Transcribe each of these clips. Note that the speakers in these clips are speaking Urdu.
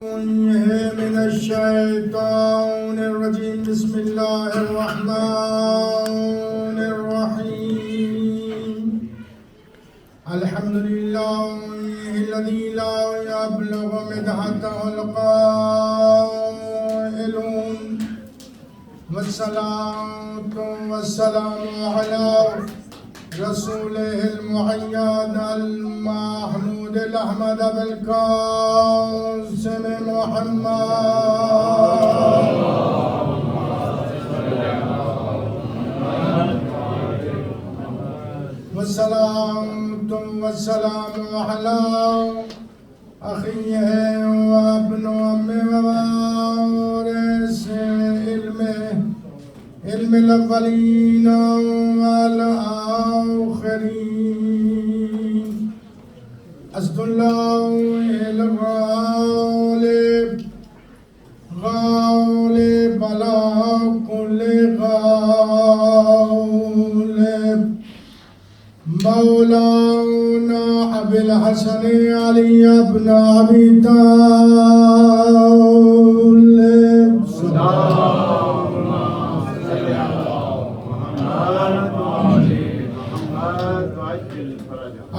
من الشيطان الرجيم بسم الله الرحمن الرحيم الحمد لله الذي لا يبلغ مدحته القائلون والصلاة والسلام على رسوله المعيد المحمود الأحمد بالقاسم محمد والصلاة والسلام على أخيه وابن أمه ووارث علم الأولين والآخرين أسد الله الغالب غالب على كل غالب مولانا أبي الحسن علي بن أبي طالب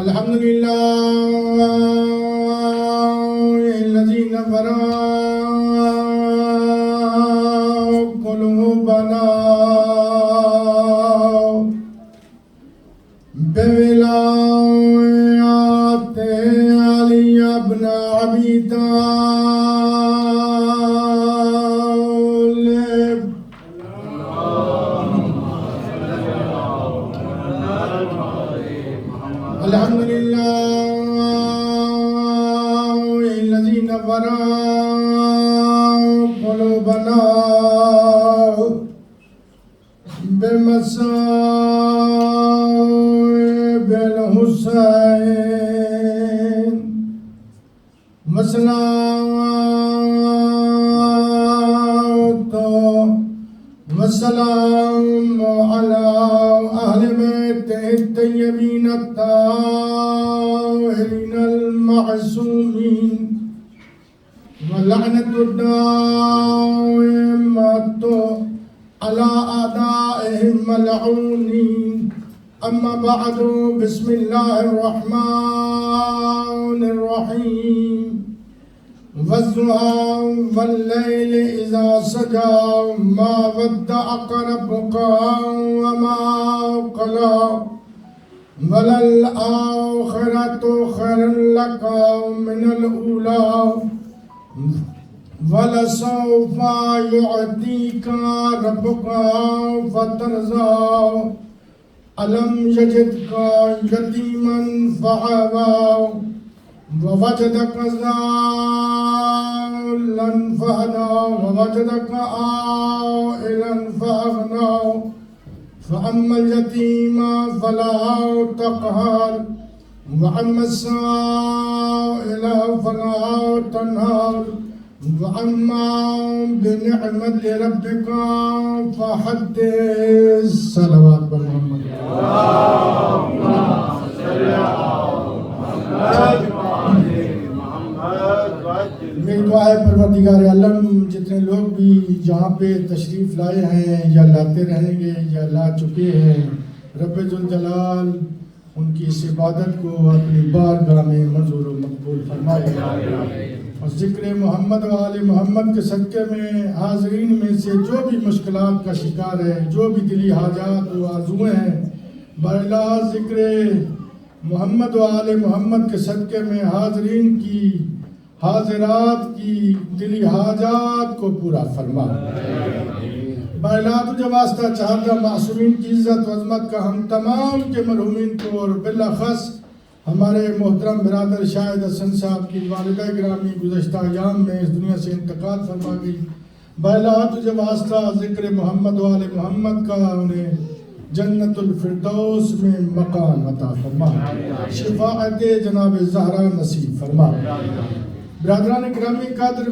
الحمد لله الذي نفر قلوبنا بولايات علي بن أبي طالب الحمد لله الذي نفر قلوبنا بمصائب الحسين والسلام على أهل بيت الطيبين الطاهرين المعصومين ولعنة الدائمة على أعدائهم ملعونين أما بعد بسم الله الرحمن الرحيم والضحى والليل إذا سجى ما ودعك ربك وما قلى وللآخرة خير لك من الأولى ولسوف يعطيك ربك فترضى ألم يجدك يتيما فآوى ووجدك ضالا فهدى ووجدك عائلا فأغنى فأما اليتيم فلا تقهر وأما السائل فلا تنهر وأما بنعمة ربك فحدث صلوات محمد اللهم صل على میری دعا ہے پروردگار عالم جتنے لوگ بھی جہاں پہ تشریف لائے ہیں یا لاتے رہیں گے یا لا چکے ہیں رب ذوالجلال ان کی اس عبادت کو اپنی بارگاہ میں منظور و مقبول فرمائے اور ذکر محمد و آل محمد کے صدقے میں حاضرین میں سے جو بھی مشکلات کا شکار ہے جو بھی دلی حاجات و آرزویں ہیں برلا ذکر محمد و آل محمد کے صدقے میں حاضرین کی حاضرات کی دلی حاجات کو پورا فرما برلا تجھے واسطہ چاہتا معصومین کی عزت و عظمت کا ہم تمام کے مرحومین کو اور بالاخص ہمارے محترم برادر شاہد حسن صاحب کی والدہ گرامی گزشتہ ایام میں اس دنیا سے انتقال فرما گئی برلا تجھے واسطہ ذکر محمد و آل محمد کا انہیں جنت الفردوس میں مقام عطا فرما شفاعت جناب زہرا نصیب فرما برادران گرامی قدر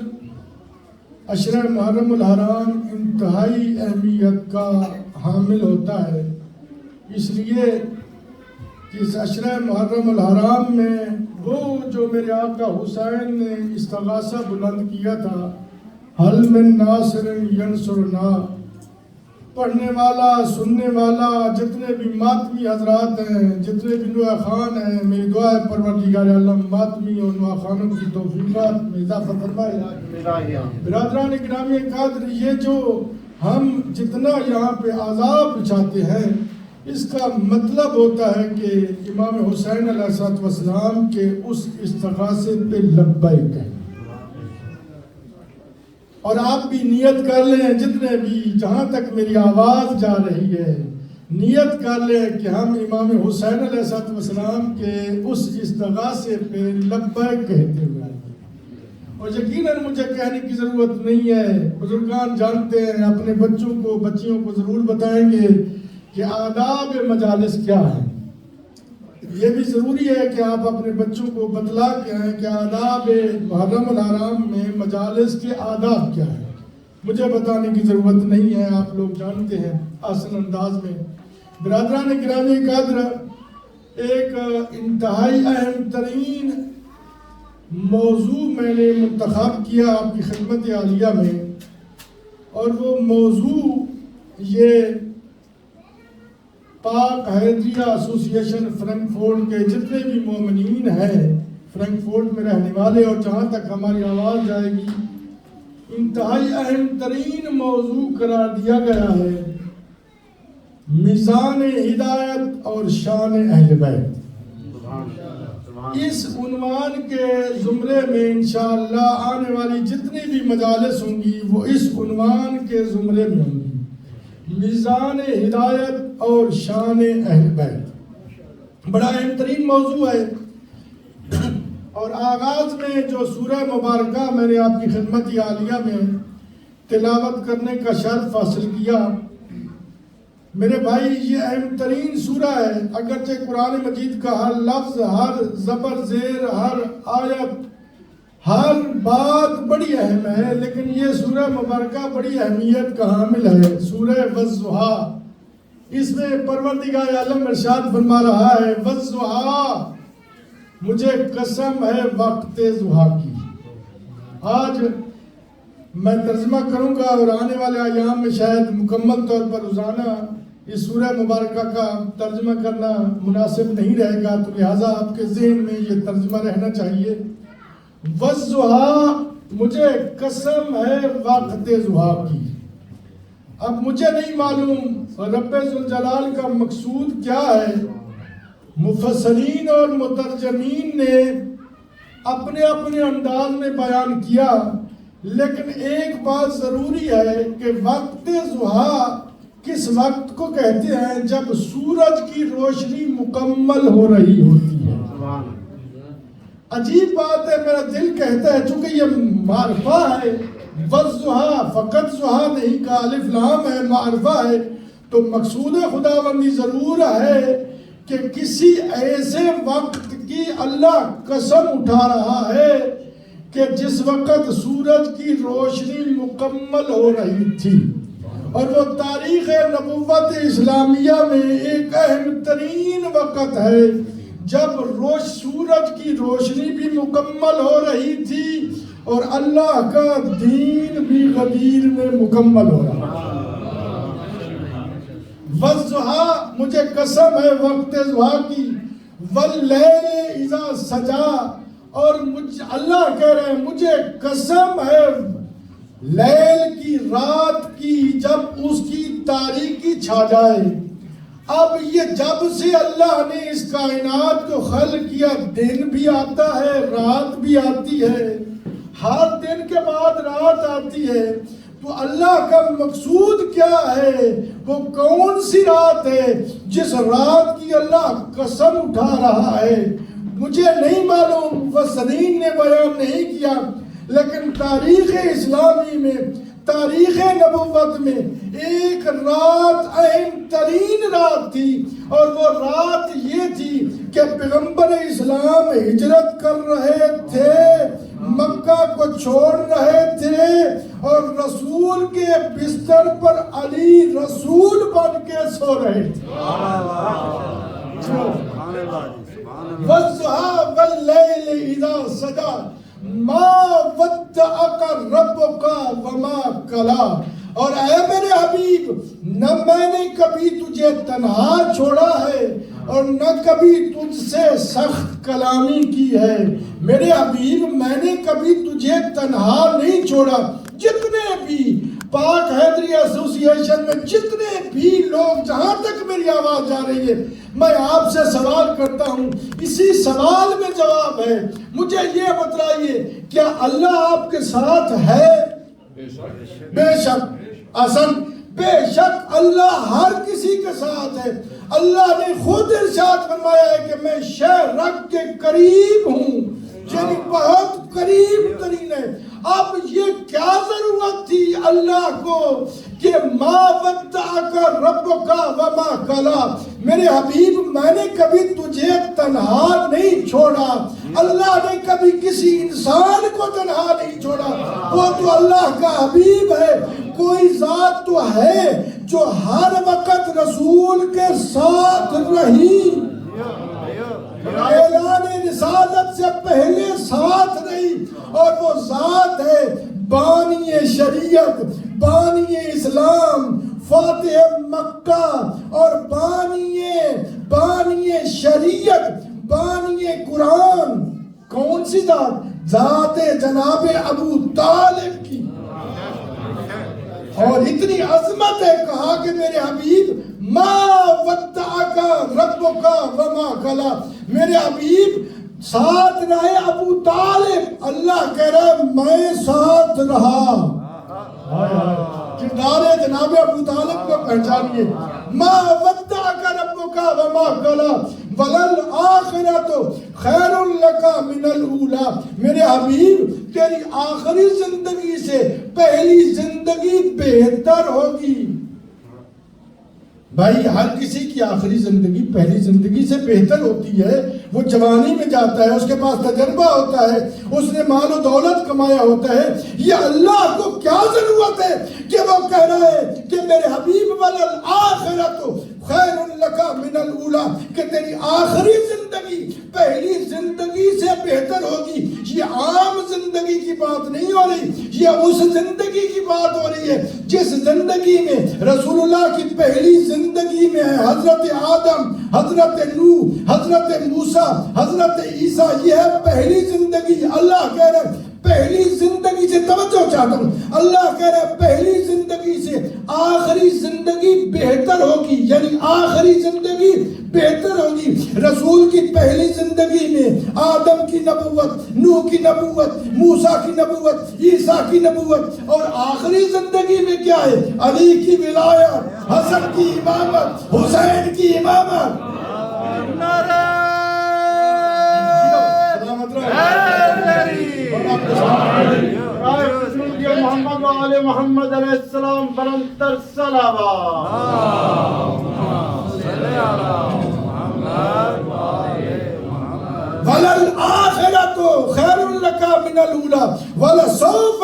عشرہ محرم الحرام انتہائی اہمیت کا حامل ہوتا ہے، اس لیے کہ اس عشرہ محرم الحرام میں وہ جو میرے آقا حسین نے استغاثہ بلند کیا تھا، حل من ناصر ینصرنا، پڑھنے والا سننے والا جتنے بھی ماتمی حضرات ہیں، جتنے بھی نوح خان ہیں، میری دعا ہے پروردگار عالم ماتمی اور نوح خانوں کی توفیقات میں اضافہ فرمائے۔ برادران گرامی قدر، یہ جو ہم جتنا یہاں پہ عذاب اچھاتے ہیں، اس کا مطلب ہوتا ہے کہ امام حسین علیہ السلام کے اس استغاثے پہ لبیک ہے۔ اور آپ بھی نیت کر لیں، جتنے بھی جہاں تک میری آواز جا رہی ہے، نیت کر لیں کہ ہم امام حسین علیہ السلام کے اس استغاثے پہ لبیک کہتے ہوئے آئیں گے۔ اور یقیناً مجھے کہنے کی ضرورت نہیں ہے، بزرگان جانتے ہیں، اپنے بچوں کو بچیوں کو ضرور بتائیں گے کہ آداب مجالس کیا ہے۔ یہ بھی ضروری ہے کہ آپ اپنے بچوں کو بتلا کے ہیں کہ آداب محرم الحرام میں مجالس کے آداب کیا ہیں۔ مجھے بتانے کی ضرورت نہیں ہے، آپ لوگ جانتے ہیں آسان انداز میں۔ برادران گرامی قدر، ایک انتہائی اہم ترین موضوع میں نے منتخب کیا آپ کی خدمت عالیہ میں، اور وہ موضوع یہ پاک حیدریہ ایسوسی ایشن فرینکفورٹ کے جتنے بھی مومنین ہیں، فرینکفورٹ میں رہنے والے، اور جہاں تک ہماری آواز جائے گی، انتہائی اہم ترین موضوع قرار دیا گیا ہے میزان ہدایت اور شان اہل بیت۔ اس عنوان کے زمرے میں انشاءاللہ آنے والی جتنی بھی مجالس ہوں گی وہ اس عنوان کے زمرے میں ہوں گی، میزان ہدایت اور شان اہل بیت۔ بڑا اہم ترین موضوع ہے، اور آغاز میں جو سورہ مبارکہ میں نے آپ کی خدمت عالیہ میں تلاوت کرنے کا شرف حاصل کیا، میرے بھائی یہ اہم ترین سورہ ہے۔ اگرچہ قرآن مجید کا ہر لفظ، ہر زبر زیر، ہر آیت، ہر بات بڑی اہم ہے، لیکن یہ سورہ مبارکہ بڑی اہمیت کا حامل ہے۔ سورہ والضحیٰ، اس میں پروردگار عالم ارشاد فرما رہا ہے، والضحیٰ، مجھے قسم ہے وقت ضحیٰ کی۔ آج میں ترجمہ کروں گا اور آنے والے ایام میں شاید مکمل طور پر روزانہ اس سورہ مبارکہ کا ترجمہ کرنا مناسب نہیں رہے گا، تو لہٰذا آپ کے ذہن میں یہ ترجمہ رہنا چاہیے۔ والضحیٰ، مجھے قسم ہے وقت ضحیٰ کی۔ اب مجھے نہیں معلوم رب ذوالجلال کا مقصود کیا ہے۔ مفسرین اور مترجمین نے اپنے اپنے انداز میں بیان کیا، لیکن ایک بات ضروری ہے کہ وقت ضحیٰ کس وقت کو کہتے ہیں؟ جب سورج کی روشنی مکمل ہو رہی ہوتی ہے۔ عجیب بات ہے، میرا دل کہتا ہے چونکہ یہ معرفہ ہے، والضحیٰ، فقط ضحیٰ نہیں کا الف لام ہے، معرفہ ہے، تو مقصود خداوندی ضرور ہے کہ کسی ایسے وقت کی اللہ قسم اٹھا رہا ہے کہ جس وقت سورج کی روشنی مکمل ہو رہی تھی، اور وہ تاریخ نبوت اسلامیہ میں ایک اہم ترین وقت ہے جب سورج کی روشنی بھی مکمل ہو رہی تھی اور اللہ کا دین بھی غدیر میں مکمل ہو رہا۔ والضحیٰ، مجھے قسم ہے وقت ضحیٰ کی، واللیل اذا سجا، اور اللہ کہہ رہے ہیں مجھے قسم ہے لیل کی، رات کی، جب اس کی تاریکی چھا جائے۔ اب یہ جب سے اللہ نے اس کائنات کو خلق کیا، دن بھی آتا ہے، رات بھی آتی ہے، ہر دن کے بعد رات آتی ہے، تو اللہ کا مقصود کیا ہے؟ وہ کون سی رات ہے جس رات کی اللہ قسم اٹھا رہا ہے؟ مجھے نہیں معلوم، مفسرین نے بیان نہیں کیا، لیکن تاریخ اسلامی میں، تاریخ نبوت میں ایک رات اہم ترین رات تھی، اور وہ رات یہ تھی کہ پیغمبر اسلام ہجرت کر رہے تھے، مکہ کو چھوڑ رہے تھے، اور رسول کے بستر پر علی رسول بن کے سو رہے تھے۔ والضحى واللیل اذا سجا ما ودعک ربک وما قلی. اور اے میرے حبیب، نہ میں نے کبھی تجھے تنہا چھوڑا ہے اور نہ کبھی تجھ سے سخت کلامی کی ہے. میرے حبیب، میں نے کبھی تجھے تنہا نہیں چھوڑا. جتنے بھی پاک حیدری ایسوسی ایشن میں جتنے بھی لوگ، جہاں تک میری آواز جا رہی ہے، میں آپ سے سوال کرتا ہوں، اسی سوال میں جواب ہے. مجھے یہ بتلائیے، کیا اللہ آپ کے ساتھ ہے؟ بے شک. اصل بے شک اللہ ہر کسی کے ساتھ ہے. اللہ نے خود ارشاد فرمایا ہے کہ میں شہ رگ کے قریب ہوں، یعنی بہت قریب ترین ہے. اب یہ کیا ضرورت تھی اللہ کو کہ ما ودعک ربک وما قلی. میرے حبیب، میں نے کبھی تجھے تنہا نہیں چھوڑا. اللہ نے کبھی کسی انسان کو تنہا نہیں چھوڑا. وہ تو اللہ کا حبیب ہے. کوئی ذات تو ہے جو ہر وقت رسول کے ساتھ رہی، اعلان رسالت سے پہلے ساتھ رہی، اور وہ ذات ہے بانی شریعت، بانی اسلام، فاتح مکہ، اور بانی شریعت، بانی قرآن. کون سی ذات؟ ذات جناب ابو طالب کی. اور اتنی عظمت ہے، کہا کہ میرے حبیب ما ودعک ربک وما قلی. میرے حبیب ساتھ رہے ابو طالب. اللہ کہہ رہا ہے میں ساتھ رہا. کردار جناب ابو طالب کو پہچانیے. ما ودعک ربک وما قلی وللآخرۃ خیر لک من الاولی. میرے حبیب، تیری آخری زندگی سے پہلی زندگی بہتر ہوگی. بھائی، ہر کسی کی آخری زندگی پہلی زندگی سے بہتر ہوتی ہے. وہ جوانی میں جاتا ہے، اس کے پاس تجربہ ہوتا ہے، اس نے مال و دولت کمایا ہوتا ہے. یہ اللہ کو کیا ضرورت ہے کہ وہ کہہ رہا ہے کہ میرے حبیب وللآخرۃ خیر لک من الاولی، کہ تیری آخری زندگی پہلی زندگی سے بہتر ہوگی. یہ عام زندگی کی بات نہیں ہو رہی، یہ اس زندگی کی بات ہو رہی ہے جس زندگی میں رسول اللہ کی پہلی زندگی میں ہے حضرت آدم، حضرت نوح، حضرت موسیٰ، حضرت عیسیٰ. یہ ہے پہلی زندگی. اللہ کہہ رہے ہیں پہلی زندگی سے، توجہ چاہتا ہوں، اللہ کہہ رہے ہیں پہلی زندگی سے آخری زندگی بہتر ہوگی، یعنی آخری زندگی بہتر ہوگی. رسول کی پہلی زندگی میں آدم کی نبوت، نوح کی نبوت، موسیٰ کی نبوت، عیسیٰ کی نبوت، اور آخری زندگی میں کیا ہے؟ علی کی ولایت، حسن کی امامت، حسین کی امامت. محمد و آل محمد علیہ السلام بلندتر صلوات. وَلَلْآخِرَةُ خَيْرٌ لَكَ مِنَ الْأُولَى وَلَسَوْفَ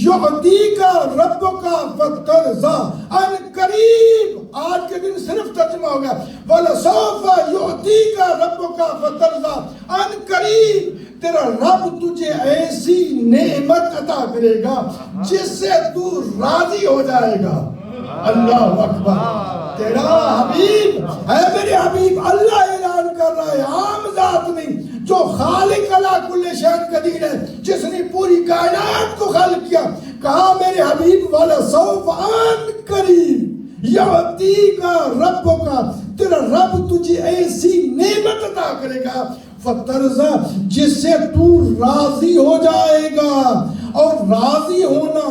يُعْطِيكَ رَبُّكَ فَتَرْضَىٰ. ان قریب، آج کے دن صرف ترجمہ ہو گیا، وَلَسَوْفَ يُعْطِيكَ رَبُّكَ فَتَرْضَىٰ. ان قریب تیرا رب تجھے ایسی نعمت عطا کرے گا جس سے تو راضی ہو جائے گا. اللہ اکبر. تیرا حبیب ہے میرے حبیب. اللہ اعلان کر رہا ہے، عام ذات نہیں، جو خالق علی کل شیء قدیر ہے، جس نے پوری کائنات کو خلق کیا. کہا میرے حبیب وَلَسَوْفَ ان قریب یعطیک ربک، تیرا رب تجھے ایسی نعمت عطا کرے گا فَتَرْضَىٰ، جس سے تو راضی ہو جائے گا. اور راضی ہونا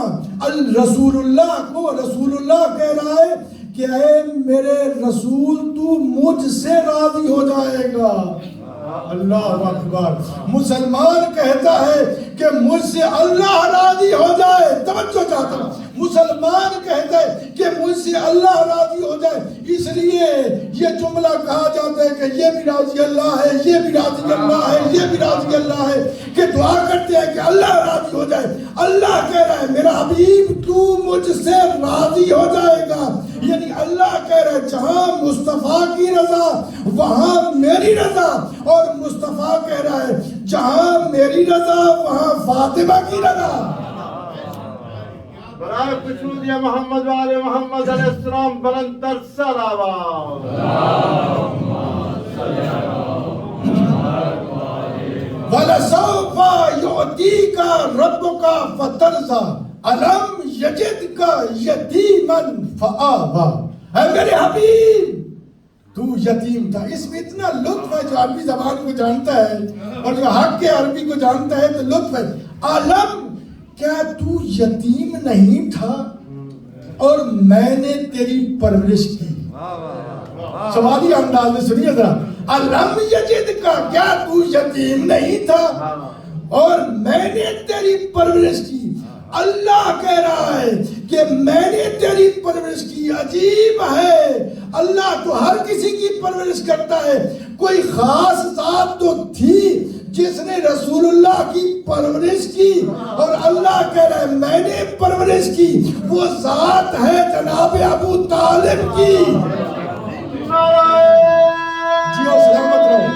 رسول اللہ کو، رسول اللہ کہہ رہا ہے کہ اے میرے رسول تو مجھ سے راضی ہو جائے گا. اللہ اکبر. مسلمان کہتا ہے کہ مجھ سے اللہ راضی ہو جائے. توجہ چاہتا ہوں، مسلمان کہتا ہے کہ مجھ سے اللہ راضی ہو جائے. اس لیے یہ جملہ کہا جاتا ہے کہ یہ بھی راضی اللہ ہے، یہ بھی راضی اللہ ہے، یہ بھی راضی اللہ ہے، کہ دعا کرتے ہیں کہ اللہ راضی ہو جائے. اللہ کہہ رہا ہے میرا حبیب تو مجھ سے راضی ہو جائے گا. یعنی اللہ کہہ رہا ہے جہاں مصطفیٰ کی رضا وہاں میری رضا, اور مصطفیٰ کہہ رہا ہے جہاں میری رضا وہاں فاطمہ کی رضا. برائے خشنود یا محمد و آل محمد علیہ السلام بلند تر صلوات. وَلَسَوْفَ يُعْطِيكَ رَبُّكَ فَتَرْضَىٰ أَلَمْ يَجِدْكَ يَتِيمًا فَآوَىٰ. اے میرے حبیب تو یتیم تھا. اس میں اتنا لطف ہے جو عربی زبان کو جانتا ہے اور جو حق کے عربی کو جانتا ہے تو لطف ہے. علم کیا تو یتیم نہیں تھا اور میں نے تیری پرورش کی. سوالی انداز میں سنیے ذرا. علم یجد کا کیا تو یتیم نہیں تھا اور میں نے تیری پرورش کی. اللہ کہہ رہا ہے کہ میں نے تیری پرورش کی. عجیب ہے, اللہ تو ہر کسی کی پرورش کرتا ہے. کوئی خاص ذات تو تھی جس نے رسول اللہ کی پرورش کی, اور اللہ کہہ رہا ہے میں نے پرورش کی. وہ ذات ہے جناب ابو طالب کی. جیو سلامت رہو.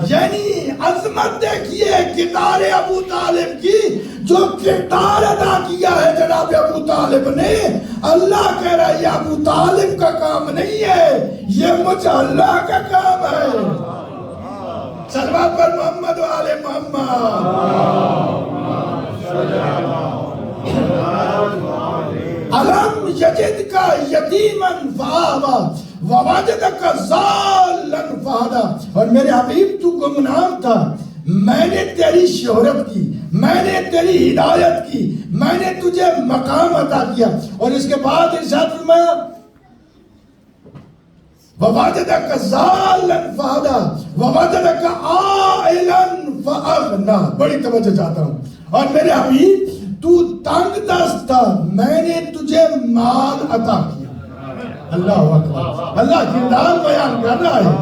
یعنی عظمت دیکھیے کردار ابو طالب کی, جو کردار ادا کیا ہے جناب ابو طالب نے. اللہ کہہ رہا ہے یہ ابو طالب کا کام نہیں ہے, یہ مجھ اللہ کا کام ہے. صلوات پر محمد و آل محمد. علم یجد کا یتیمن فآوا ووجدک ضالا فہدا. اور میرے حبیب تو گمنام تھا, میں نے تیری شہرت کی, میں نے تیری ہدایت کی, میں نے تجھے مقام عطا کیا. اور اس کے بعد ارشاد فرمایا ووجدک ضالا فہدا ووجدک عائلا فاغنا. بڑی توجہ چاہتا ہوں. اور میرے حبیب تو تنگ دست تھا, میں نے تجھے مال عطا کیا. اللہ اکبر. اللہ کردار بیان کر رہا ہے,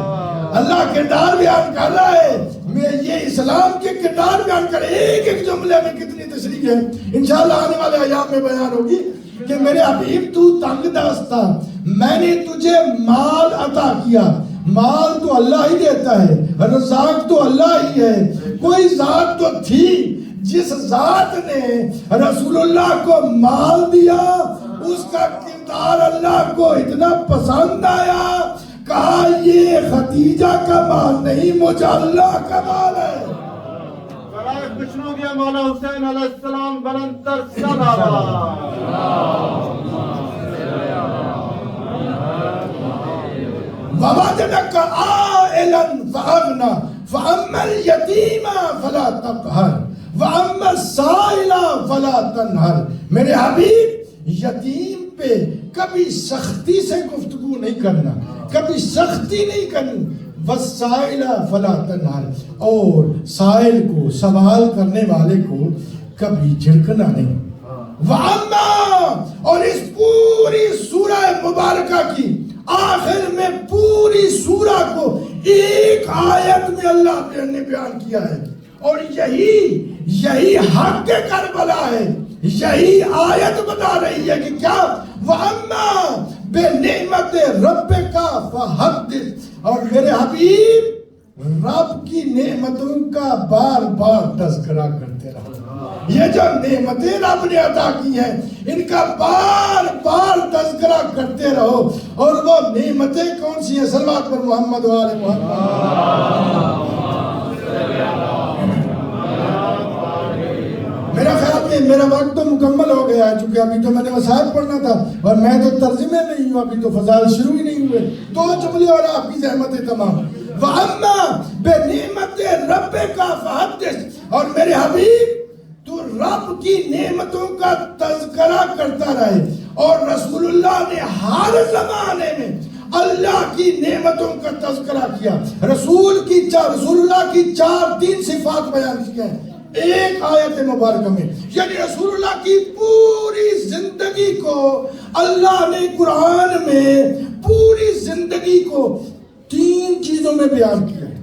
اللہ کردار بیان کر رہا ہے. میں یہ اسلام کے کردار بیان کر, ایک ایک جملے میں کتنی تشریح ہے انشاءاللہ آنے والے ایام میں بیان ہوگی. کہ میرے حبیب تو تنگ دست تھا, میں نے تجھے مال عطا کیا. مال تو اللہ ہی دیتا ہے, رزاق تو اللہ ہی ہے. کوئی ذات تو تھی جس ذات نے رسول اللہ کو مال دیا, اس کا کردار اللہ کو اتنا پسند آیا, کہا یہ خدیجہ کا مال نہیں مجھے اللہ کا مال ہے. برائے خشنود یا مولا حسین علیہ السلام بلند تر صلوات. ووجدک عائلا فاغنا فاما الیتیم فلا تقہر وَأَمَّا السَّائِلَ فَلَا تَنْهَرْ. میرے حبیب یتیم پہ کبھی سختی سے گفتگو نہیں کرنا, کبھی سختی نہیں کرنی. وَالسَّائِلَ فَلَا تَنْهَرْ. اور سائل کو, سوال کرنے والے کو کبھی جھڑکنا نہیں. وَأَمَّا, اور اس پوری سورہ مبارکہ کی آخر میں پوری سورہ کو ایک آیت میں اللہ نے بیان کیا ہے, اور یہی حق کربلا ہے. یہی آیت بتا رہی ہے کہ کیا وَأَمَّا بِنِعْمَتِ رَبِّكَ فَحَدِّثْ. اور میرے حبیب رب کی نعمتوں کا بار بار تذکرہ کرتے رہو. یہ جو نعمتیں رب نے عطا کی ہیں ان کا بار بار تذکرہ کرتے رہو. اور وہ نعمتیں کون سی ہیں؟ صلوات پر محمد و آل محمد. میرا خیال میں میرا وقت تو مکمل ہو گیا ہے, چونکہ ابھی تو میں نے وسائل پڑھنا تھا اور میں تو ترجمے میں ہی ہوں, ابھی تو فضائل شروع ہی نہیں ہوئے. 2 جملے اور آپ کی زحمتیں تمام. وَأَمَّا بِنِعْمَتِ رَبِّكَ فَحَدِّثْ. اور میرے حبیب تو رب کی نعمتوں کا تذکرہ کرتا رہے. اور رسول اللہ نے ہر زمانے میں اللہ کی نعمتوں کا تذکرہ کیا. رسول اللہ کی 3 صفات بیان کی ہیں ایک آیت مبارکہ میں. یعنی رسول اللہ کی پوری زندگی کو اللہ نے قرآن میں پوری زندگی کو 3 چیزوں میں بیان کیا ہے.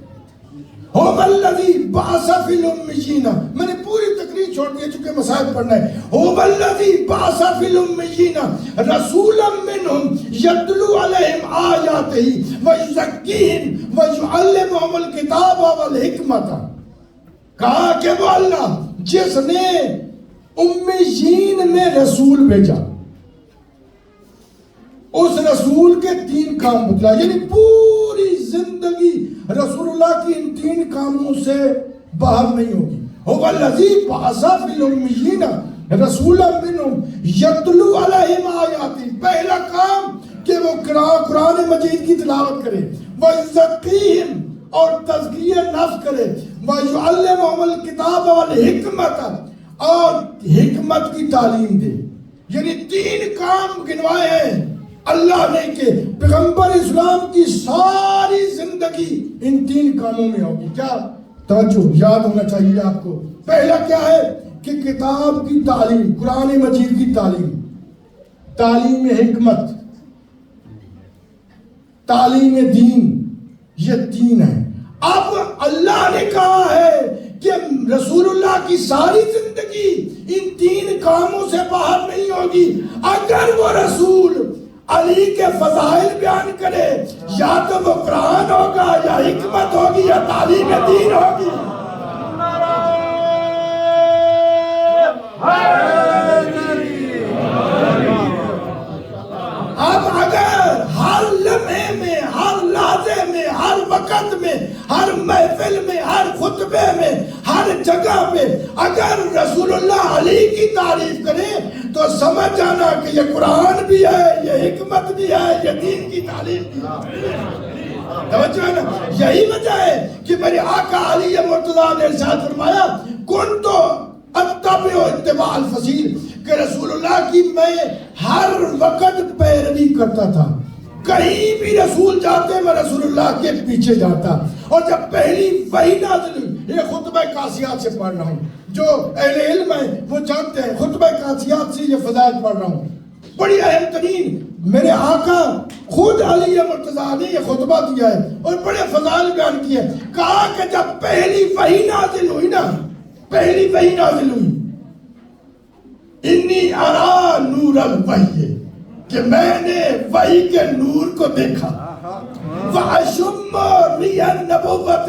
هو الذي بعث في الأميين، میں نے پوری تقریر چھوڑ دی چونکہ مسائل پڑھنا ہے. هو الذي بعث في الأميين رسولا منهم يتلو عليهم آياته ويزكيهم ويعلمهم الكتاب والحکمة. کہا کہ وہ اللہ جس نے امیین میں رسول بھیجا، اس رسول کے 3 کام بتلا، یعنی پوری زندگی رسول اللہ کی ان 3 کاموں سے باہر نہیں ہوگی. هو الذی بعث فی الامیین رسولا منہم یتلو علیہم آیاتی، پہلا کام کہ وہ قرآن مجید کی تلاوت کرے، وَيُزَكِّيهِمْ اور تزکیہ نفس کرے، وَيُعَلِّمُهُمُ الْكِتَابَ وَالْحِکْمَةَ اور حکمت کی تعلیم دے. یعنی 3 کام گنوائے ہیں اللہ نے کہ پیغمبر اسلام کی ساری زندگی ان 3 کاموں میں ہوگی. کیا توجہ یاد ہونا چاہیے آپ کو. پہلا کیا ہے کہ کتاب کی تعلیم، قرآن مجید کی تعلیم، تعلیم حکمت، تعلیم دین، یہ 3 ہیں. اب اللہ نے کہا ہے کہ رسول اللہ کی ساری زندگی ان 3 کاموں سے باہر نہیں ہوگی. اگر وہ رسول علی کے فضائل بیان کرے، یا تو وہ قرآن ہوگا، یا حکمت ہوگی، یا تعلیم دین ہوگی. اب اگر ہر لمحے میں، ہر لحظے میں، ہر وقت میں، ہر محفل میں، ہر خطبے میں، ہر جگہ پہ اگر رسول اللہ علی کی تعریف کرے تو سمجھ جانا کہ یہ قرآن بھی ہے، یہ حکمت بھی ہے، یہ دین کی تعلیم بھی ہے. توجہ ہے نا. یہی وجہ ہے کہ میرے آقا علی مرتضیٰ نے ارشاد فرمایا کن تو اتبع اتباع الفصیل، کہ رسول اللہ کی میں ہر وقت پیروی کرتا تھا. کہیں بھی رسول جاتے میں رسول اللہ کے پیچھے جاتا. اور جب پہلی وحی نازل ہوئی، یہ خطبہ قاسیات سے پڑھ رہا ہوں، جو اہل علم ہیں وہ جانتے ہیں، خطبہ قاسیات سے یہ فضائل پڑھ رہا ہوں. بڑی اہم ترین میرے آقا خود علی مرتضیٰ نے یہ خطبہ دیا ہے اور بڑے فضائل بیان کیے. کہا کہ جب پہلی وحی نازل ہوئی نا، پہلی وحی نازل ہوئی، انی ارا نور الوحی، کہ میں نے وحی کے نور کو دیکھا، وَأَشُمُّ رِیَ النَّبُوَّةِ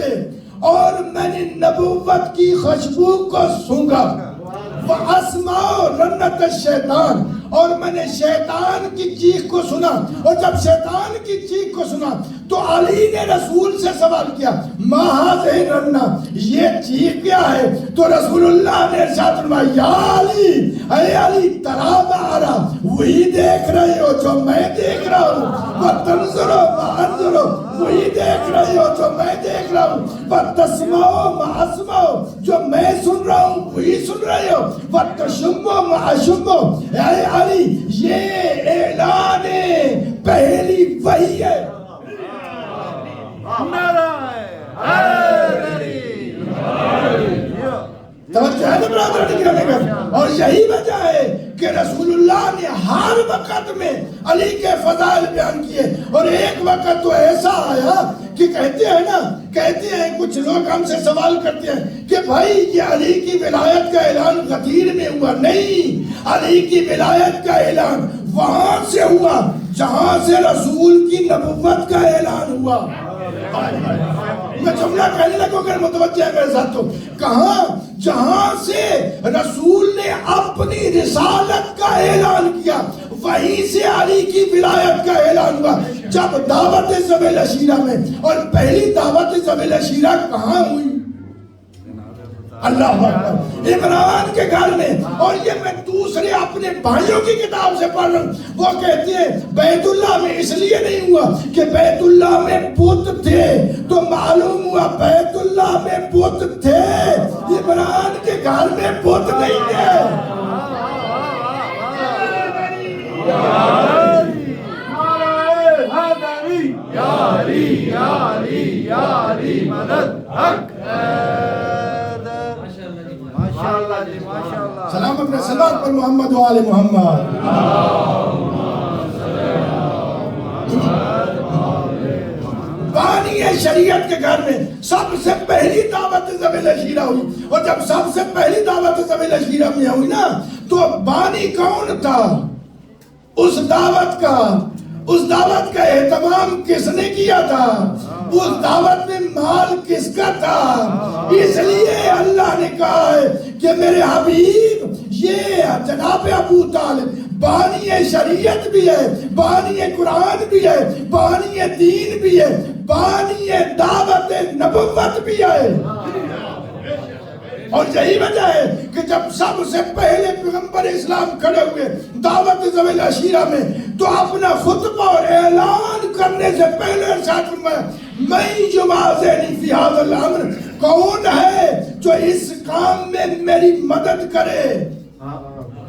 اور میں نے نبوت کی خوشبو کو سونگا، وَأَسْمَعُ رَنَّةَ الشَّیطان اور میں نے شیطان کی چیخ کو سنا. اور جب شیطان کی چیخ کو سنا تو علی نے رسول سے سوال کیا ما هذه الرنہ، یہ چیخ کیا ہے؟ تو رسول اللہ نے ارشاد فرمایا یا علی، اے علی ترا ما ارا، وہی دیکھ رہے ہو جو میں دیکھ رہا ہوں، وتنظر ما انظر، وہی دیکھ رہے ہو جو میں دیکھ رہا ہوں، وتسمع ما اسمع، جو میں سن رہا ہوں وہی سن رہے ہو، وتشم ما اشم. اے علی یہ اعلان پہلی وحی ہے. توجہ ہے نا برادر نگرانے کا. اور یہی وجہ ہے کہ رسول اللہ نے ہر وقت میں علی کے فضائل بیان کیے. اور ایک وقت تو ایسا آیا کہ کہتے ہیں کچھ لوگ ہم سے سوال کرتے ہیں کہ بھائی یہ علی کی ولایت کا اعلان غدیر میں ہوا. نہیں، علی کی ولایت کا اعلان وہاں سے ہوا جہاں سے رسول کی نبوت کا اعلان ہوا. میں جملہ کہنے لگا اگر متوجہ ہے میرے ساتھ تو، کہاں؟ جہاں سے رسول نے اپنی رسالت کا اعلان کیا وہیں سے علی کی ولایت کا اعلان ہوا. جب دعوت ذوی العشیرہ میں، اور پہلی دعوت ذوی العشیرہ کہاں ہوئی؟ اللہ اکبر، عمران کے گھر میں. اور یہ میں دوسرے اپنے بھائیوں کی کتاب سے پڑھ رہا ہوں، وہ کہتے ہیں بیت اللہ میں اس لیے نہیں ہوا کہ بیت اللہ میں بت تھے، تو معلوم ہوا بیت اللہ میں بت تھے، عمران کے گھر میں بت نہیں تھے. سلام اپنے صلوات پر محمد و آل محمد. بانی شریعت کے گھر میں سب سے پہلی دعوت ذویل شیرہ ہوئی، اور جب سب سے پہلی دعوت ذویل شیرہ میں ہوئی نا تو بانی کون تھا اس دعوت کا اہتمام کس نے کیا تھا، اس دعوت میں مال کس کا تھا؟ اس لیے اللہ نے کہا ہے کہ میرے حبیب یہ جناب ابو طالب بانی شریعت بھی ہے، بانی قرآن بھی ہے، بانی دین بھی ہے، بانی دعوت نبوت بھی ہے۔ اور یہی وجہ ہے کہ جب سب سے پہلے پیغمبر اسلام کھڑے ہوئے دعوت ذویل عشیرہ میں تو اپنا خطبہ اور اعلان کرنے سے پہلے ارشاد فرمایا میں یمازنی فی ھذا الامر، کون ہے جو اس کام میں میری مدد کرے؟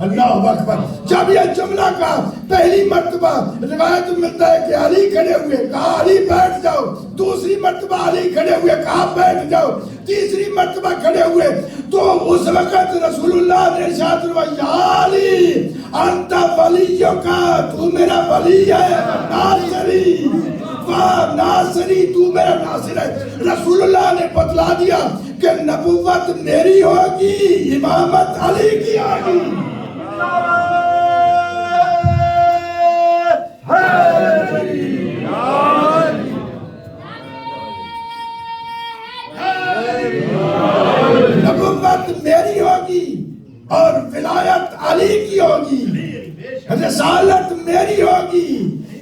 اللہ اکبر۔ جب یہ جملہ کا پہلی مرتبہ روایت ملتا ہے کہ علی کھڑے ہوئے، کہا علی بیٹھ جاؤ، دوسری مرتبہ علی کھڑے ہوئے، کہا بیٹھ جاؤ، تیسری مرتبہ کھڑے ہوئے تو اس وقت رسول اللہ نے ارشاد فرمایا یا علی انت ولیوں کا، تو میرا ولی ہے، ناصری ناصری، تو میرا ناصر ہے۔ رسول اللہ نے بتلا دیا کہ نبوت میری ہوگی، امامت علی کی ہوگی۔ نبوت میری ہوگی اور ولایت علی کی ہوگی، رسالت میری ہوگی،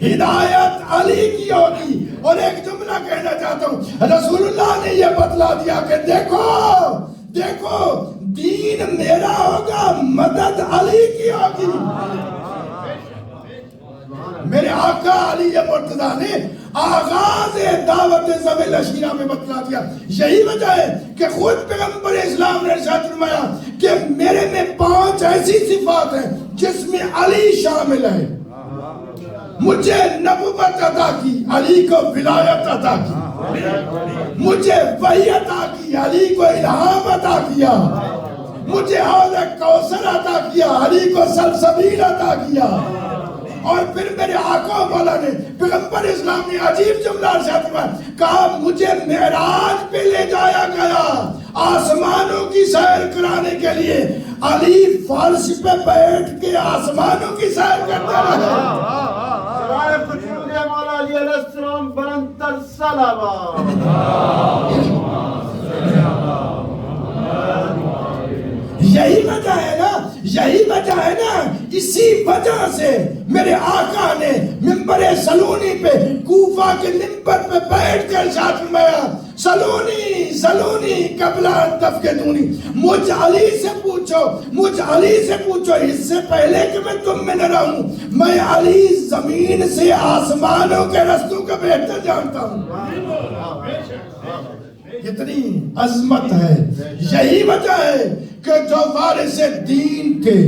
ہدایت علی کی ہوگی۔ اور ایک جملہ کہنا چاہتا ہوں، رسول اللہ نے یہ بتلا دیا کہ دیکھو دین میرا ہوگا، مدد علی کی ہوگی۔ میرے آقا علی مرتضیٰ نے آغاز دعوت ذویل عشیرہ میں بتلا دیا۔ یہی وجہ ہے کہ خود پیغمبر اسلام نے ارشاد فرمایا کہ میرے میں 5 ایسی صفات ہیں جس میں علی شامل ہے۔ مجھے نبوت عطا کی، علی کو ولایت عطا کی، مجھے وحی عطا کی، علی کو الہام عطا کیا، مجھے حوض کوثر عطا کیا، علی کو سلسبیل عطا کیا۔ اور پھر میرے آقا مولا نے پیغمبر اسلام نے عجیب جملہ ارشاد فرمایا، کہا مجھے معراج پہ لے جایا گیا آسمانوں کی سیر کرانے کے لیے، علی فرش پہ بیٹھ کے آسمانوں کی سیر کرتا رہا۔ مولا علی علیہ السلام بلند تر صلوات۔ یہی وجہ ہے نا، اسی وجہ سے میرے آقا نے منبر سلونی پہ کوفہ کے منبر پہ بیٹھ کر ارشاد فرمایا سلونی قبل ان تفقدونی، مجھ علی سے پوچھو اس سے پہلے کہ میں تم میں نہ رہوں، میں علی زمین سے آسمانوں کے رستوں کا بہتر جانتا ہوں۔ کتنی عظمت ہے۔ یہی وجہ ہے کہ جو وارث دین تھے،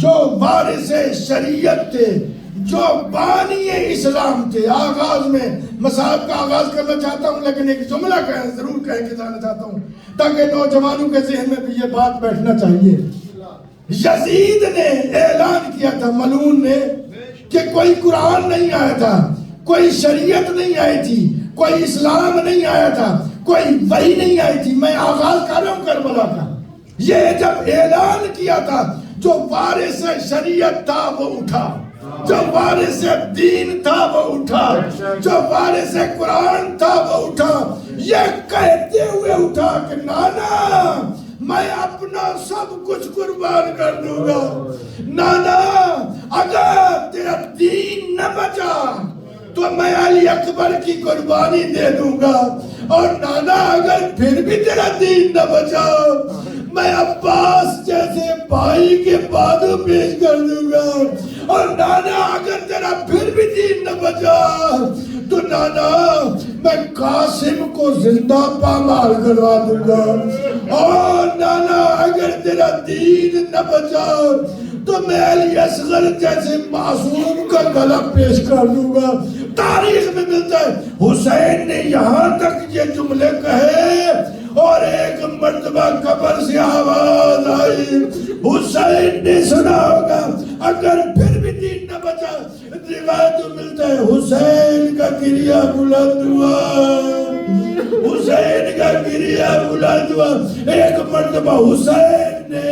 جو وارث شریعت تھے، جو بانی اسلام تھے، آغاز میں مصاحب کا آغاز کرنا چاہتا ہوں لیکن ایک جملہ ضرور کہہ کے جانا چاہتا ہوں تاکہ نوجوانوں کے ذہن میں بھی یہ بات بیٹھنا چاہیے۔ یزید نے اعلان کیا تھا، ملعون نے، کہ کوئی قرآن نہیں آیا تھا، کوئی شریعت نہیں آئی تھی، کوئی اسلام نہیں آیا تھا، کوئی وحی نہیں آئی تھی، میں آغاز کر رہا ہوں کربلا کا۔ یہ جب اعلان کیا تھا، جو وارث شریعت تھا وہ اٹھا، جو وارث دین تھا وہ اٹھا، جو وارث قرآن تھا وہ اٹھا، یہ کہتے ہوئے اٹھا کہ نانا میں اپنا سب کچھ قربان کر دوں گا، نانا اگر تیرا دین نہ بچا تو میں علی اکبر کی قربانی دے دوں گا، اور نانا اگر پھر بھی تیرا دین نہ بچا میں عباس جیسے بھائی کے بادو پیش کر دوں گا، اور نانا اگر تیرا پھر بھی دین نہ بچا تو نانا میں قاسم کو زندہ پامال کروا دوں گا، اور نانا اگر تیرا دین نہ بچا تو میں علی اصغر جیسے معصوم کا گلا پیش کر دوں گا۔ تاریخ میں ملتا ہے حسین نے یہاں تک یہ جملے کہے اور ایک مرتبہ قبر سے آواز آئی، حسین نے سنا ہوگا اگر پھر بھی دین نہ بچا، روایت ملتا ہے حسین کا گریہ بلند ہوا، حسین کا گریہ بلند ہوا. ایک مرتبہ حسین نے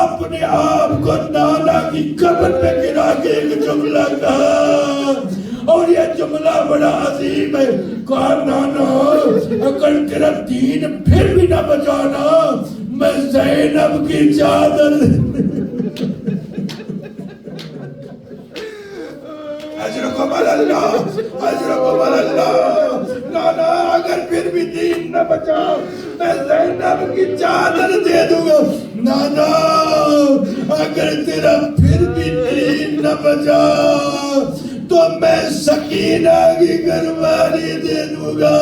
اپنے آپ کو نانا کی قبر پہ گرا کے ایک جملہ کہا اور یہ جملہ بڑا عظیم ہے. کہا نانا اگر تیرا دین پھر بھی نہ بچانا میں زینب کی چادر اجرکم اللہ اجرکم اللہ. نانا اگر پھر بھی دین نہ بچا میں زینب کی چادر دے دوں گا. نانا اگر تیرا پھر بھی دین نہ بچا تو میں سکینہ کی قربانی دے دوں گا.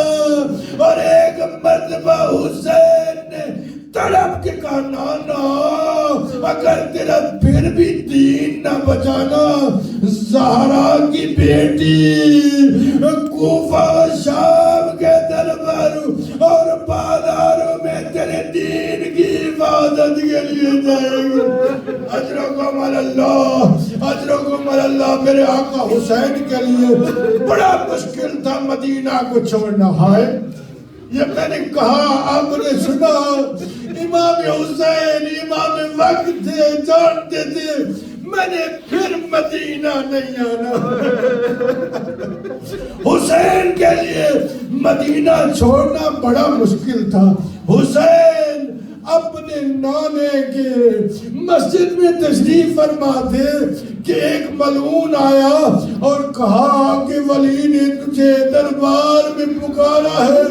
اور ایک مرتبہ حسین نے تڑپ کے کہا نانا اگر تیرا پھر بھی دین نہ بچانا زہرا کی بیٹی کوفہ و شام کے درباروں اور بازاروں میں تیرے دین کی حفاظت کے لیے جائے گی. اجرکم اللہ اجرکم اللہ. میرے آقا حسین کے لیے بڑا مشکل تھا مدینہ کو چھوڑنا. ہائے یہ میں نے کہا آپ نے سنا امام حسین امام وقت تھے جانتے تھے میں نے پھر مدینہ نہیں آنا. حسین کے لیے مدینہ چھوڑنا بڑا مشکل تھا. حسین اپنے نانے کے مسجد میں تشریف فرما تھے کہ ایک ملعون آیا اور کہا کہ ولی نے تجھے دربار میں پکارا ہے.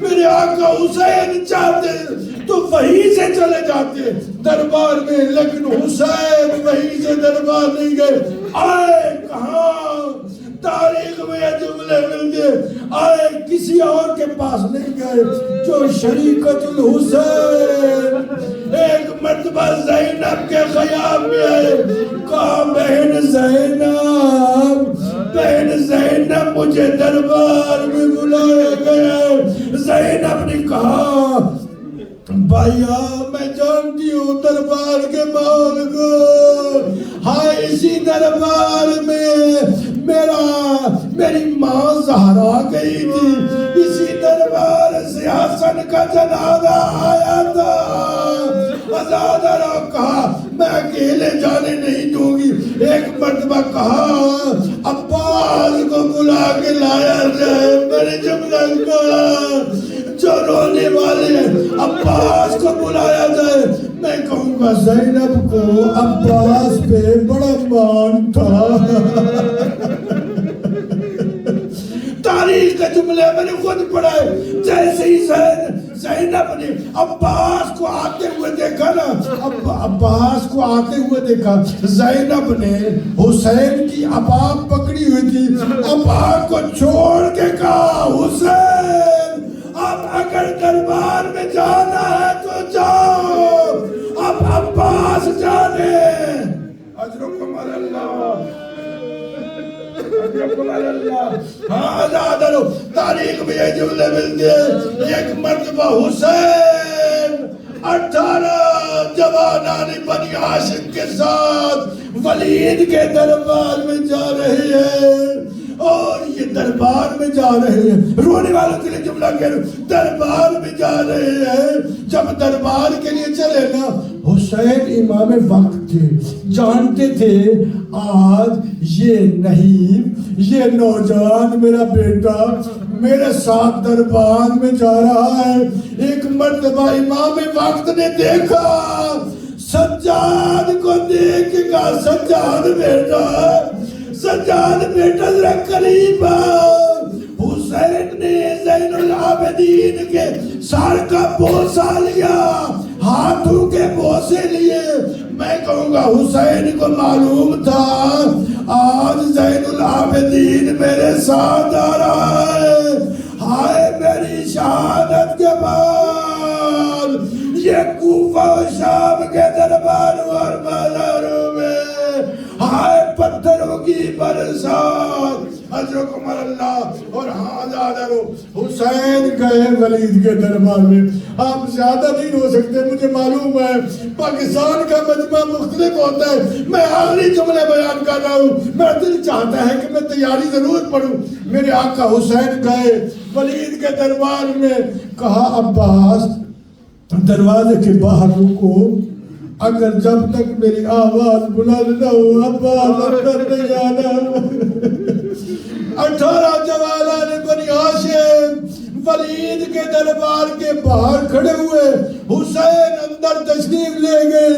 میرے آقا حسین چاہتے تو وہیں سے چلے جاتے دربار میں, لیکن حسین وہیں سے دربار نہیں گئے. آئے کہاں تاریخ میں یہ جملے ملتے آئے کسی اور کے پاس نہیں گئے جو شریکت الحسین. ایک مرتبہ زینب کے خیام میں آئے کہا بہن زینب مجھے دربار میں بلایا گیا. زینب نے کہا بھائیا میں جانتی ہوں دربار کے ماحول کو. ہائے اسی دربار میں میری ماں زہرا گئی تھی. اسی دربار سے حسن کا جنازہ آیا تھا. آزادہ نے کہا میں اکیلے جانے نہیں دوں گی. ایک مرتبہ کہا عباس کو بلا کے لایا جائے. میں نے جملہ کہا جو رونے والے عباس کو بلایا جائے. میں کہوں گا زینب کو عباس پہ بڑا مان تھا. تاریخ کے جملے میں نے خود پڑھا ہے. جیسے ہی زینب نے عباس کو آتے ہوئے دیکھا نا عباس کو آتے ہوئے دیکھا زینب نے حسین کی عبا پکڑی ہوئی تھی. عبا کو چھوڑ کے کہا حسین اب اگر دربار میں جانا ہے تو جاؤ اب عباس جانے. اجرکم اللہ ہاں آزاد رہو. تاریخ میں یہ جملے ملتے ہیں. ایک مرتبہ حسین 18 جوانان بنی ہاشم کے ساتھ ولید کے دربار میں جا رہے ہیں اور یہ دربار میں جا رہے ہیں. رونے والوں کے لیے جملہ کہہ رہے ہیں دربار میں جا رہے ہیں. جب دربار کے لیے چلے نا حسین امام وقت تھے جانتے تھے آج یہ نہیں یہ نوجوان میرا بیٹا میرے ساتھ دربار میں جا رہا ہے. ایک مرتبہ امام وقت نے دیکھا سجاد کو دیکھ کے کہا سجاد بیٹا ذرا قریب آ. حسین نے زین العابدین کے سر کا بوسہ لیا ہاتھوں کے بوسے لیے. میں کہوں گا حسین کو معلوم تھا آج زین العابدین میرے ساتھ آ رہا ہے. ہائے میری شہادت کے بعد یہ کوفہ و شام کے درباروں اور بازاروں میں ہائے پتھروں کی برسات اجرکم اللہ. اور ہاں زیادہ حسین گئے ولید کے دربار میں. آپ زیادہ نہیں ہو سکتے, مجھے معلوم ہے پاکستان کا مجمع مختلف ہوتا ہے. میں آخری جملے بیان کر رہا ہوں, میرا دل چاہتا ہے کہ میں تیاری ضرور پڑھوں. میرے آقا حسین گئے ولید کے دربار میں, کہا عباس دروازے کے باہر رکو, اگر جب تک میری آواز بلند نہ ہو عباس اندر نہیں آنا. 18 جوالان بنی ہاشم ولید کے دربار کے باہر کھڑے ہوئے. حسین اندر تشریف لے گئے.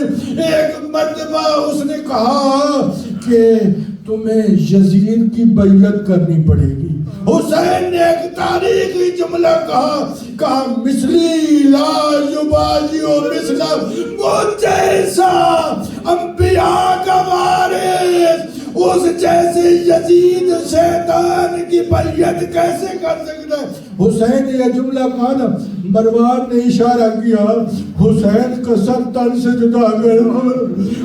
ایک مرتبہ اس نے کہا کہ تمہیں یزید کی بیعت کرنی پڑے گی. حسین نے ایک تاریخی جملہ کہا مثلی لا یباجیو مثلا, وہ جیسا انبیاء کا وارث اس جیسے یزید شیطان کی بیعت کیسے کر سکتا ہے. حسین نے یہ جملہ کہا نا, مروان نے اشارہ کیا, حسین کا سر تن سے جدا کر.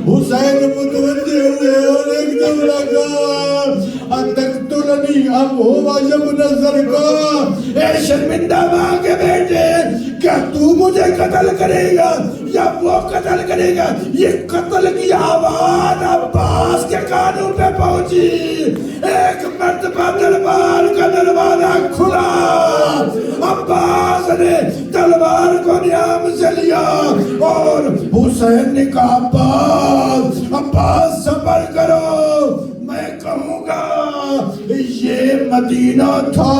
حسین متوجہ ہوئے اور ایک جملہ کہا اتقتلنی اب ہوا ابن الزرقاء, اے شرمندہ ماں کے بیٹے, کیا تو مجھے قتل کرے گا یا وہ قتل کرے گا. یہ قتل کی آواز عباس کے کانوں پہ پہنچی. ایک مرتبہ دربار کا دروازہ کھلا, عباس نے تلوار کو نیام سے لیا اور حسین نے کہا عباس صبر کرو, میں کہوں گا یہ مدینہ تھا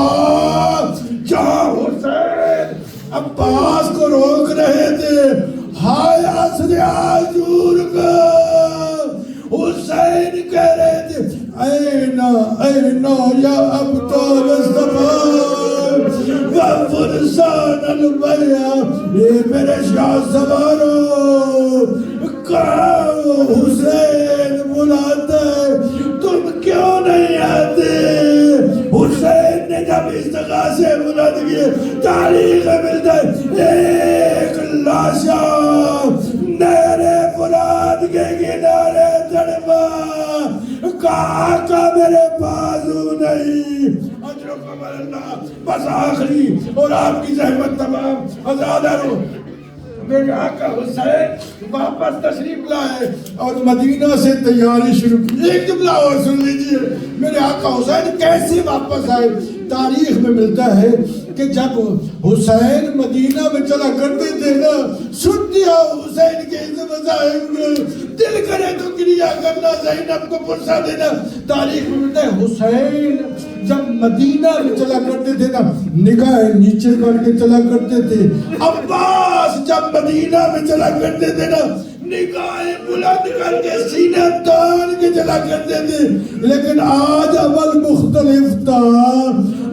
جہاں حسین عباس کو روک رہے تھے. ہائے عصر آجور کا حسین کہہ رہے تھے اینا یا ابطال الزمان و فرسان البیع, اے میرے شاہ سوارو, کہاں حسین بلاتا ہے, تم کیوں نہیں آتے. حسین نے جب استغاثے بلند کیے, تاریخ ملتا ہے ایک لاشا نہر فرات کے کنارے تڑپا, کہا کہ میرے بازو نہیں. اجرکم اللہ. بس آخری اور آپ کی زحمت تمام حضرات, میرے آقا حسین واپس تشریف لائے اور مدینہ سے تیاری شروع کی. ایک جملہ اور سن لیجئے, میرے آقا حسین کیسے واپس آئے. تاریخ میں ملتا ہے کہ جب حسین مدینہ میں چلا کرتے تھے نا, سن دیا حسین کے مذاہب میں, دل کرے تو کریا کرنا, زینب کو پرسا دینا. تاریخ میں ملتا ہے حسین جب مدینہ میں چلا کرتے تھے نا, نگاہ نیچے کر کے چلا کرتے تھے. عباس جب مدینہ میں چلا کرتے تھے نا, نگاہیں بلند کر کے سینہ تان کے چلا کرتے تھے. لیکن آج عمل مختلف تھا.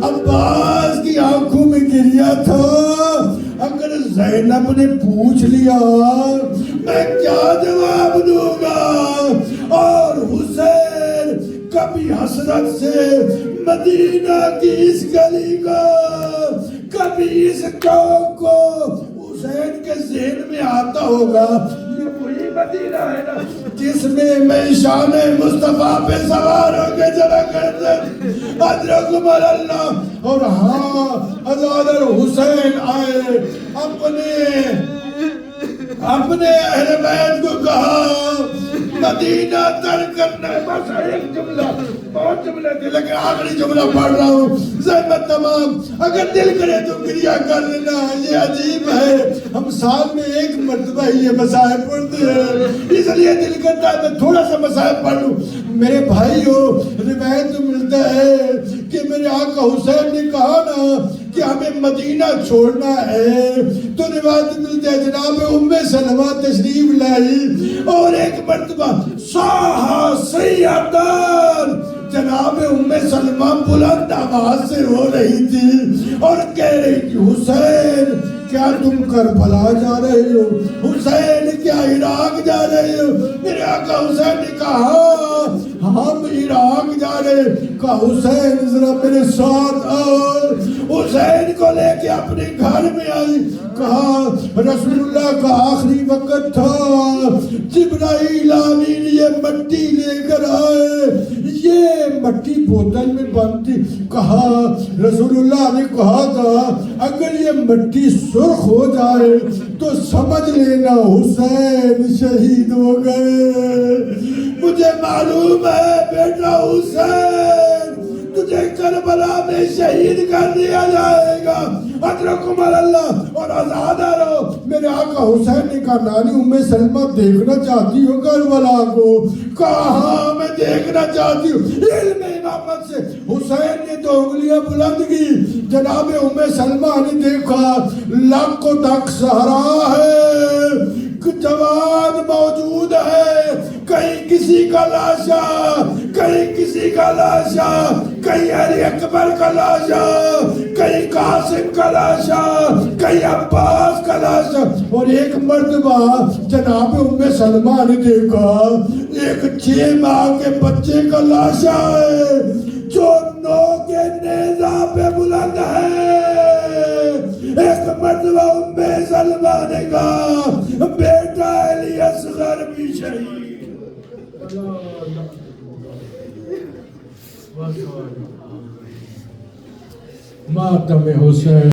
عباس کی آنکھوں میں گریا تھا. اگر زینب نے پوچھ لیا میں کیا جواب دوں گا. اور حسین کبھی حسرت سے مدینہ کی اس گلی کو, کبھی اس چوک کو, حسین کے ذہن میں آتا ہوگا یہ وہی مدینہ ہے نا جس میں میں شان مصطفیٰ پہ سوار ہو کے چلا کرتے. اجرکم اللہ. اور ہاں حضرت حسین آئے, اپنے اہل بیت کو کہا مدینہ ترک کرنا ہے. بس ایک جملہ, بہت جملے تھے لیکن آخری جملہ پڑھ رہا ہوں, زحمت تمام. اگر دل کرے تو کریا کر لینا. یہ عجیب ہے, ہم سال میں ایک مرتبہ ہی یہ مصاحب پڑھتے ہیں, اس لیے دل کرتا ہے میں تھوڑا سا مصاحب پڑھ لوں. میرے بھائیو, روایت ملتا ہے کہ میرے آقا حسین نے کہا نا کہ ہمیں مدینہ چھوڑنا ہے, تو روایت ملتا ہے جناب ام سلمہ تشریف لائی اور ایک مرتبہ ساہا سیدان, جناب ام سلمہ بلند آواز سے رو رہی تھی اور کہہ رہی تھی حسین کیا تم کربلا جا رہے ہو, حسین کیا عراق جا رہے ہو. میرے آقا حسین نے کہا ہم عراق جا رہے. کہا حسین ذرا میرے ساتھ آؤ. حسین کو لے کے اپنے گھر میں آئی. کہا رسول اللہ کا آخری وقت تھا, جبرائیل آمین یہ مٹی لے کر آئے, یہ مٹی بوتل میں بند تھی. کہا رسول اللہ نے کہا تھا اگر یہ مٹی سرخ ہو جائے تو سمجھ لینا حسین شہید ہو گئے. مجھے معلوم ہے بیٹا حسین تجھے کربلا میں شہید کر دیا جائے گا. اترکم اللہ اور آزاد رہو. میرے آقا حسین نے کہا نانی ام سلمہ دیکھنا چاہتی ہو کربلا کو؟ کہاں میں دیکھنا چاہتی ہوں. علم امامت سے حسین نے دو انگلیاں بلند کی. جناب ام سلمہ نے دیکھا لاکھوں تک صحرا ہے, جوان موجود ہے, کہیں کسی کا لاشا, کہیں کسی کا لاشا, کہیں علی اکبر کا لاشا, کہیں قاسم کا لاشا, کہیں عباس کا لاشا. اور ایک مرتبہ جناب ام سلمہ نے دیکھا ایک 6 ماہ کے بچے کا لاشا ہے جو 9 کے نیزہ پہ بلند ہے. ایک مرتبہ ام سلمہ نے کہا بیٹا علی اصغر بھی شہید. ماتم حسین.